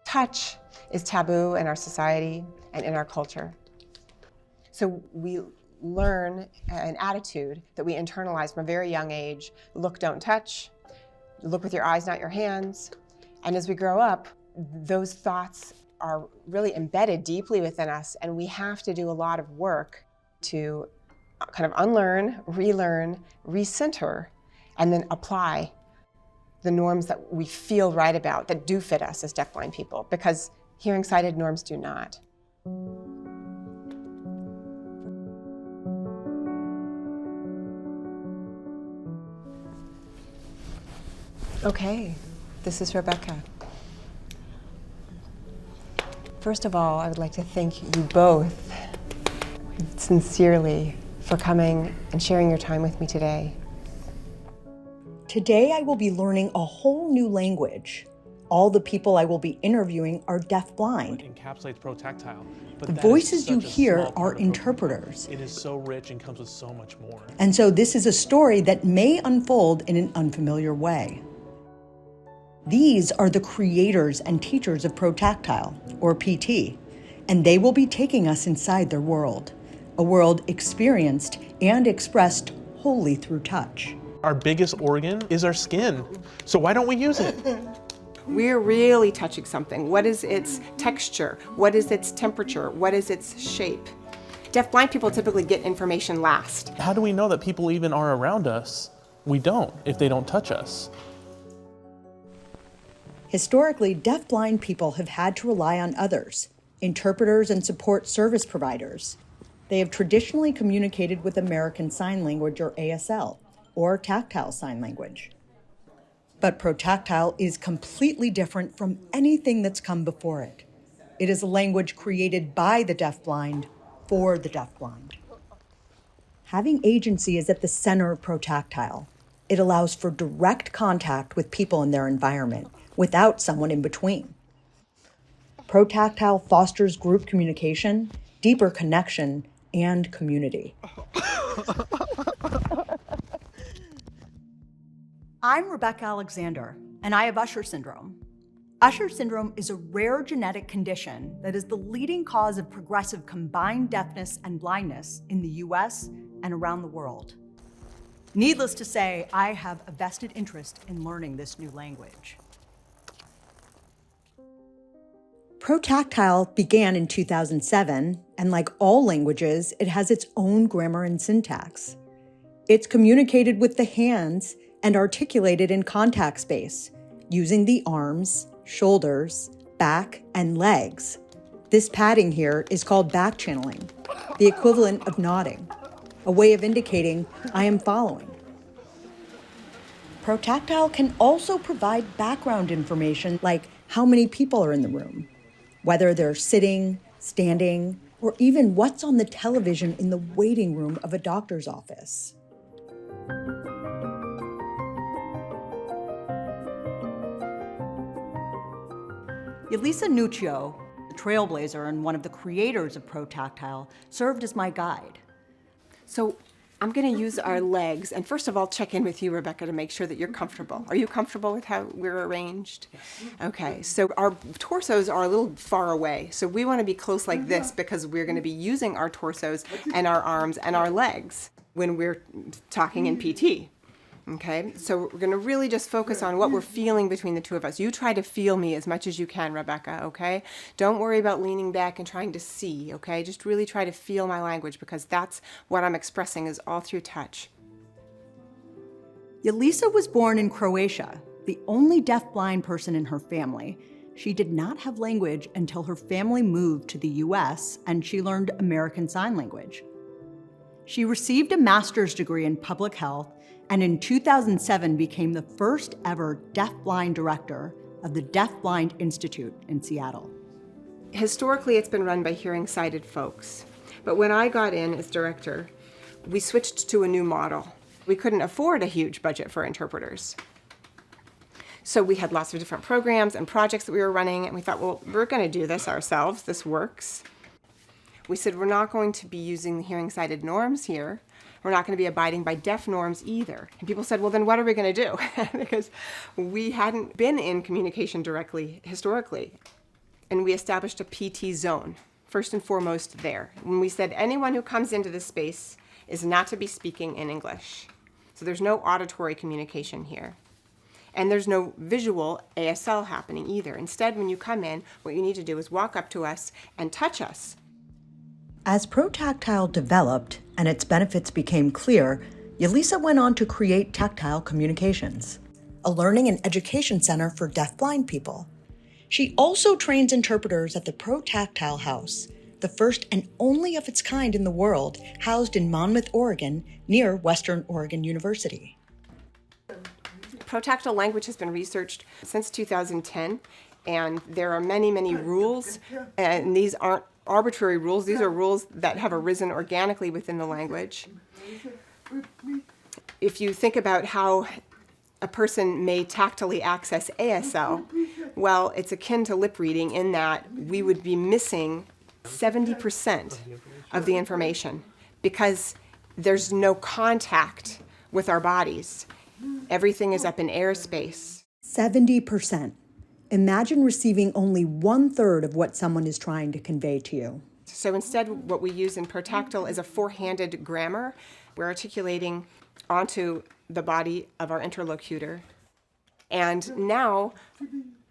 Touch is taboo in our society and in our culture. So we learn an attitude that we internalize from a very young age. Look, don't touch. Look with your eyes, not your hands. And as we grow up, those thoughts are really embedded deeply within us, and we have to do a lot of work to kind of unlearn, relearn, recenter, and then apply the norms that we feel right about, that do fit us as deafblind people, because hearing-sighted norms do not. Okay, this is Rebecca. First of all, I would like to thank you both sincerely for coming and sharing your time with me today. Today I will be learning a whole new language. All the people I will be interviewing are deafblind. It encapsulates Protactile. The voices you hear are interpreters. It is so rich and comes with so much more. And so this is a story that may unfold in an unfamiliar way. These are the creators and teachers of Protactile, or PT, and they will be taking us inside their world, a world experienced and expressed wholly through touch. Our biggest organ is our skin, so why don't we use it? We're really touching something. What is its texture? What is its temperature? What is its shape? Deafblind people typically get information last. How do we know that people even are around us? We don't, if they don't touch us. Historically, deafblind people have had to rely on others, interpreters and support service providers. They have traditionally communicated with American Sign Language, or ASL, or tactile sign language. But Protactile is completely different from anything that's come before it. It is a language created by the deafblind for the deafblind. Having agency is at the center of Protactile. It allows for direct contact with people in their environment without someone in between. Protactile fosters group communication, deeper connection, and community. I'm Rebecca Alexander, and I have Usher syndrome. Usher syndrome is a rare genetic condition that is the leading cause of progressive combined deafness and blindness in the US and around the world. Needless to say, I have a vested interest in learning this new language. Protactile began in 2007, and like all languages, it has its own grammar and syntax. It's communicated with the hands and articulated in contact space, using the arms, shoulders, back, and legs. This padding here is called back channeling, the equivalent of nodding, a way of indicating I am following. Protactile can also provide background information like how many people are in the room, whether they're sitting, standing, or even what's on the television in the waiting room of a doctor's office. Yelisa Nuccio, the trailblazer and one of the creators of Protactile, served as my guide. So I'm going to use our legs, and first of all, check in with you, Rebecca, to make sure that you're comfortable. Are you comfortable with how we're arranged? Yes. Okay, so our torsos are a little far away, so we want to be close like this because we're going to be using our torsos and our arms and our legs when we're talking in PT. Okay, so we're going to really just focus on what we're feeling between the two of us. You try to feel me as much as you can, Rebecca, okay? Don't worry about leaning back and trying to see, okay? Just really try to feel my language because that's what I'm expressing is all through touch. Yelisa was born in Croatia, the only deafblind person in her family. She did not have language until her family moved to the US and she learned American Sign Language. She received a master's degree in public health and in 2007 became the first ever deafblind director of the Deafblind Institute in Seattle. Historically, it's been run by hearing-sighted folks. But when I got in as director, we switched to a new model. We couldn't afford a huge budget for interpreters. So we had lots of different programs and projects that we were running, and we thought, well, we're going to do this ourselves. This works. We said, we're not going to be using the hearing-sighted norms here. We're not going to be abiding by deaf norms either. And people said, well, then what are we going to do? Because we hadn't been in communication directly historically. and we established a PT zone, first and foremost there. When we said anyone who comes into this space is not to be speaking in English. So there's no auditory communication here. And there's no visual ASL happening either. Instead, when you come in, what you need to do is walk up to us and touch us. As Protactile developed and its benefits became clear, Yelisa went on to create Tactile Communications, a learning and education center for deafblind people. She also trains interpreters at the Protactile House, the first and only of its kind in the world, housed in Monmouth, Oregon, near Western Oregon University. Protactile language has been researched since 2010, and there are many, many rules, and these aren't arbitrary rules. These are rules that have arisen organically within the language. If you think about how a person may tactily access ASL, well, it's akin to lip reading in that we would be missing 70% of the information because there's no contact with our bodies. Everything is up in airspace. 70%. Imagine receiving only 1/3 of what someone is trying to convey to you. So instead, what we use in Protactile is a four-handed grammar. We're articulating onto the body of our interlocutor. And now,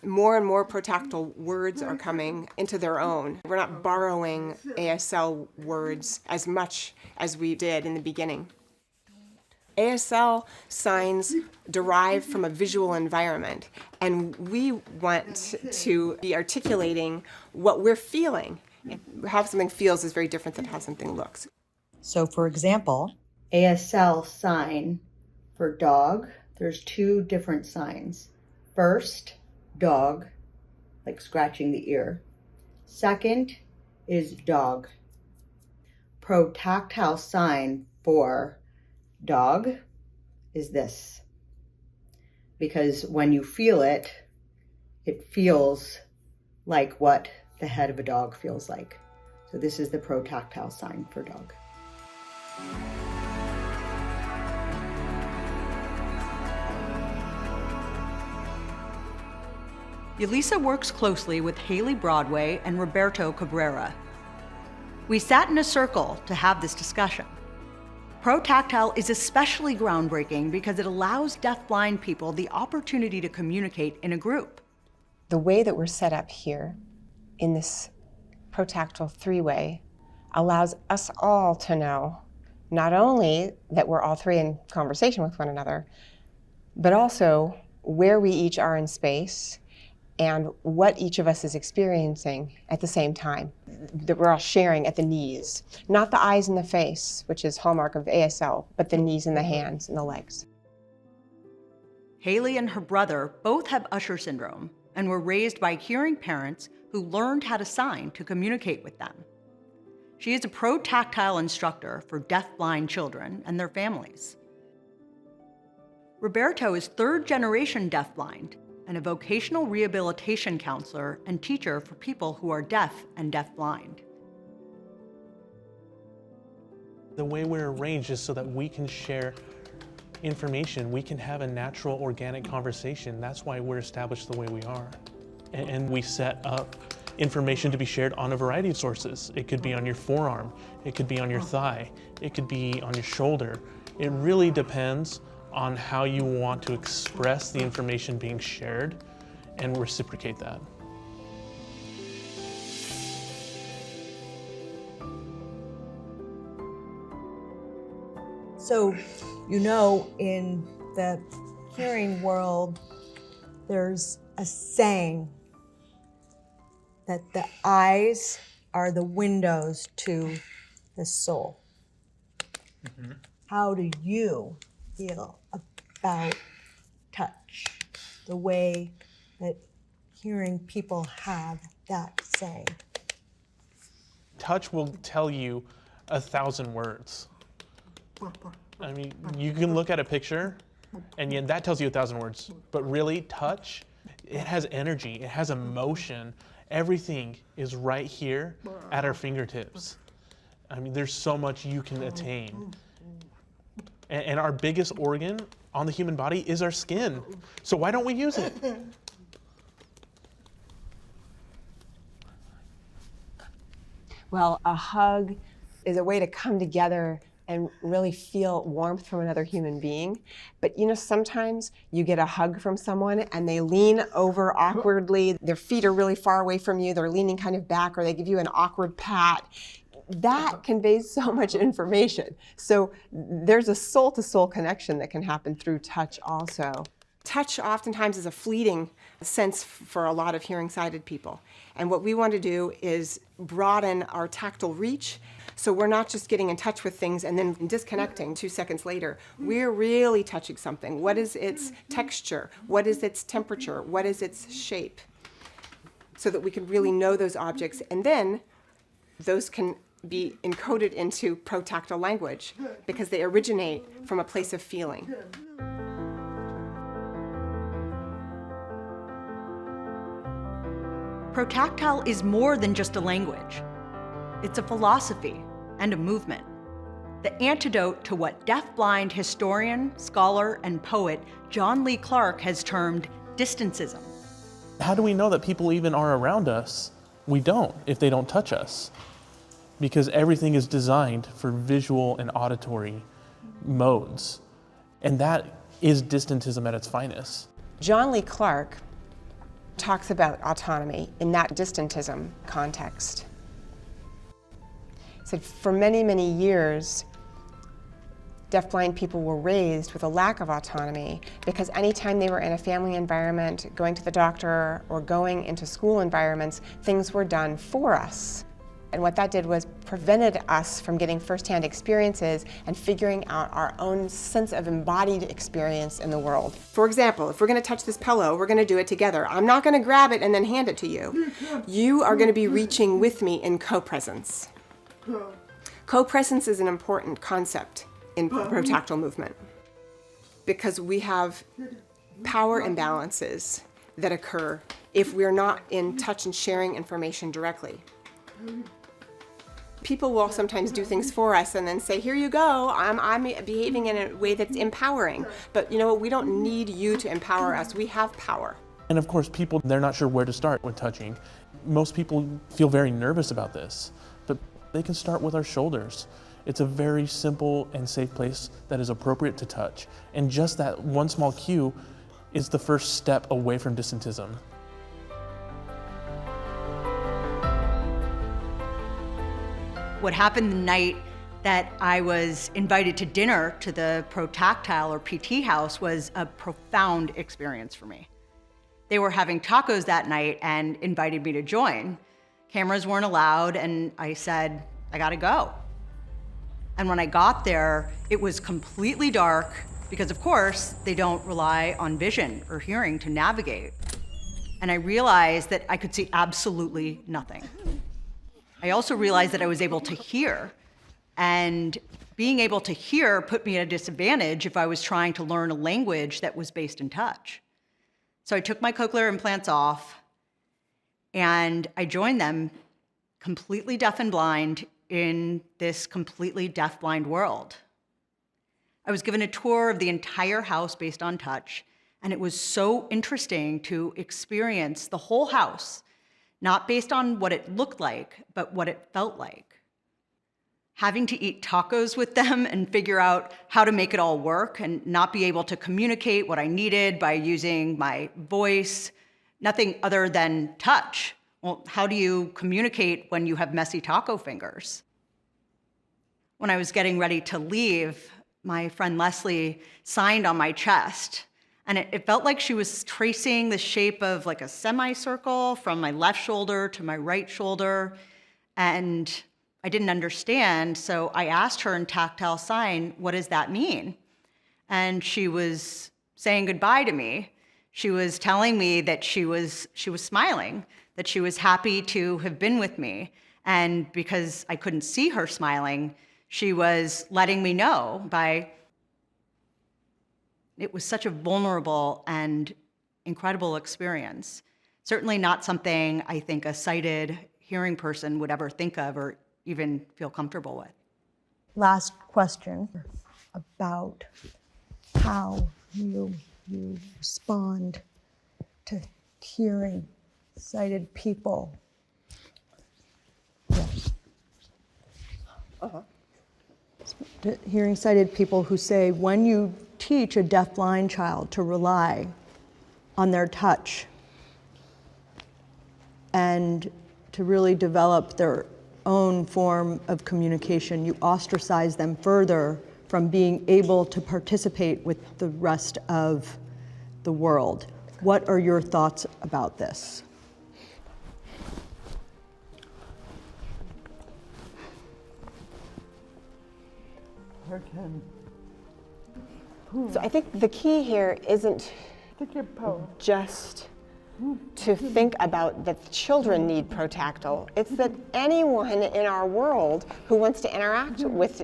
more and more Protactile words are coming into their own. We're not borrowing ASL words as much as we did in the beginning. ASL signs derive from a visual environment, and we want to be articulating what we're feeling. How something feels is very different than how something looks. So for example, ASL sign for dog, there's two different signs. First, dog, like scratching the ear. Second is dog. Protactile sign for dog is this. Because when you feel it, it feels like what the head of a dog feels like. So this is the protactile sign for dog. Yelisa works closely with Haley Broadway and Roberto Cabrera. We sat in a circle to have this discussion. Protactile is especially groundbreaking because it allows deafblind people the opportunity to communicate in a group. The way that we're set up here in this Protactile three-way allows us all to know not only that we're all three in conversation with one another, but also where we each are in space and what each of us is experiencing at the same time, that we're all sharing at the knees. Not the eyes and the face, which is hallmark of ASL, but the knees and the hands and the legs. Haley and her brother both have Usher syndrome and were raised by hearing parents who learned how to sign to communicate with them. She is a Protactile instructor for deafblind children and their families. Roberto is third-generation deafblind and a vocational rehabilitation counselor and teacher for people who are deaf and deafblind. The way we're arranged is so that we can share information. We can have a natural, organic conversation. That's why we're established the way we are. And we set up information to be shared on a variety of sources. It could be on your forearm, it could be on your thigh, it could be on your shoulder. It really depends on how you want to express the information being shared and reciprocate that. So, you know, in the hearing world, there's a saying that the eyes are the windows to the soul. Mm-hmm. How do you feel about touch, the way that hearing people have that saying? Touch will tell you 1,000 words. I mean, you can look at a picture and yet that tells you 1,000 words, but really touch, it has energy, it has emotion. Everything is right here at our fingertips. I mean, there's so much you can attain. And our biggest organ on the human body is our skin. So why don't we use it? Well, a hug is a way to come together and really feel warmth from another human being. But you know, sometimes you get a hug from someone and they lean over awkwardly, their feet are really far away from you, they're leaning kind of back, or they give you an awkward pat. That conveys so much information. So there's a soul-to-soul connection that can happen through touch also. Touch oftentimes is a fleeting sense for a lot of hearing-sighted people. And what we want to do is broaden our tactile reach, so we're not just getting in touch with things and then disconnecting 2 seconds later. We're really touching something. What is its texture? What is its temperature? What is its shape? So that we can really know those objects, and then those can be encoded into protactile language because they originate from a place of feeling. Protactile is more than just a language. It's a philosophy and a movement. The antidote to what deafblind historian, scholar, and poet John Lee Clark has termed distancism. How do we know that people even are around us? We don't if they don't touch us, because everything is designed for visual and auditory modes. And that is distantism at its finest. John Lee Clark talks about autonomy in that distantism context. He said, for many, many years, deafblind people were raised with a lack of autonomy because anytime they were in a family environment, going to the doctor, or going into school environments, things were done for us. And what that did was prevented us from getting firsthand experiences and figuring out our own sense of embodied experience in the world. For example, if we're going to touch this pillow, we're going to do it together. I'm not going to grab it and then hand it to you. You are going to be reaching with me in co-presence. Co-presence is an important concept in protactile movement because we have power imbalances that occur if we're not in touch and sharing information directly. People will sometimes do things for us and then say, here you go, I'm behaving in a way that's empowering. But you know what, we don't need you to empower us, we have power. And of course, people, they're not sure where to start with touching. Most people feel very nervous about this, but they can start with our shoulders. It's a very simple and safe place that is appropriate to touch. And just that one small cue is the first step away from distantism. What happened the night that I was invited to dinner to the Protactile or PT house was a profound experience for me. They were having tacos that night and invited me to join. Cameras weren't allowed, and I said, I gotta go. And when I got there, it was completely dark because, of course, they don't rely on vision or hearing to navigate. And I realized that I could see absolutely nothing. I also realized that I was able to hear, and being able to hear put me at a disadvantage if I was trying to learn a language that was based in touch. So I took my cochlear implants off, and I joined them completely deaf and blind in this completely deaf-blind world. I was given a tour of the entire house based on touch, and it was so interesting to experience the whole house, not based on what it looked like, but what it felt like. Having to eat tacos with them and figure out how to make it all work and not be able to communicate what I needed by using my voice, nothing other than touch. Well, how do you communicate when you have messy taco fingers? When I was getting ready to leave, my friend Leslie signed on my chest. And it felt like she was tracing the shape of like a semicircle from my left shoulder to my right shoulder. And I didn't understand, so I asked her in tactile sign, what does that mean? And she was saying goodbye to me. She was telling me that she was smiling, that she was happy to have been with me. And because I couldn't see her smiling, she was letting me know by. It was such a vulnerable and incredible experience. Certainly not something I think a sighted hearing person would ever think of or even feel comfortable with. Last question about how you respond to hearing sighted people. Yeah. Hearing sighted people who say when you teach a deafblind child to rely on their touch and to really develop their own form of communication, you ostracize them further from being able to participate with the rest of the world. What are your thoughts about this? So I think the key here isn't just to think about that children need Protactile. It's that anyone in our world who wants to interact with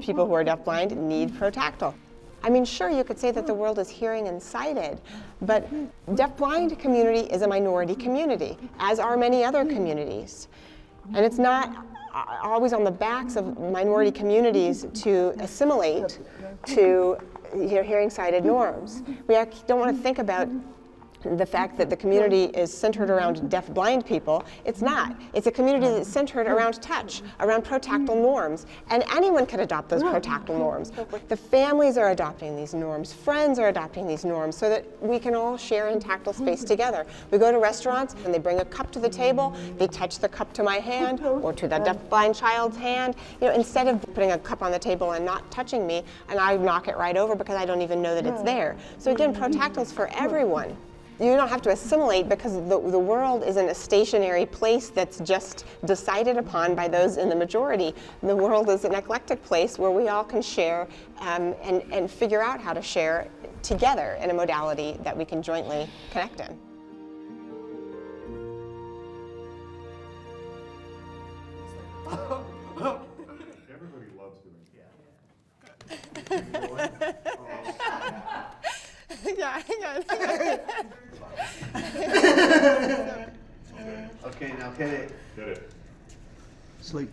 people who are deafblind need Protactile. I mean, sure, you could say that the world is hearing and sighted, but deafblind community is a minority community, as are many other communities. And it's not always on the backs of minority communities to assimilate to hearing sighted norms. We don't want to think about the fact that the community is centered around deaf-blind people. It's not. It's a community that's centered around touch, around protactile norms, and anyone can adopt those protactile norms. The families are adopting these norms, friends are adopting these norms, so that we can all share in tactile space together. We go to restaurants and they bring a cup to the table, they touch the cup to my hand or to the deaf-blind child's hand. You know, instead of putting a cup on the table and not touching me, and I knock it right over because I don't even know that it's there. So again, Protactile's for everyone. You don't have to assimilate because the world isn't a stationary place that's just decided upon by those in the majority. The world is an eclectic place where we all can share and figure out how to share together in a modality that we can jointly connect in. Everybody loves doing it. Yeah, Okay, now hit it. Get it. Sleep.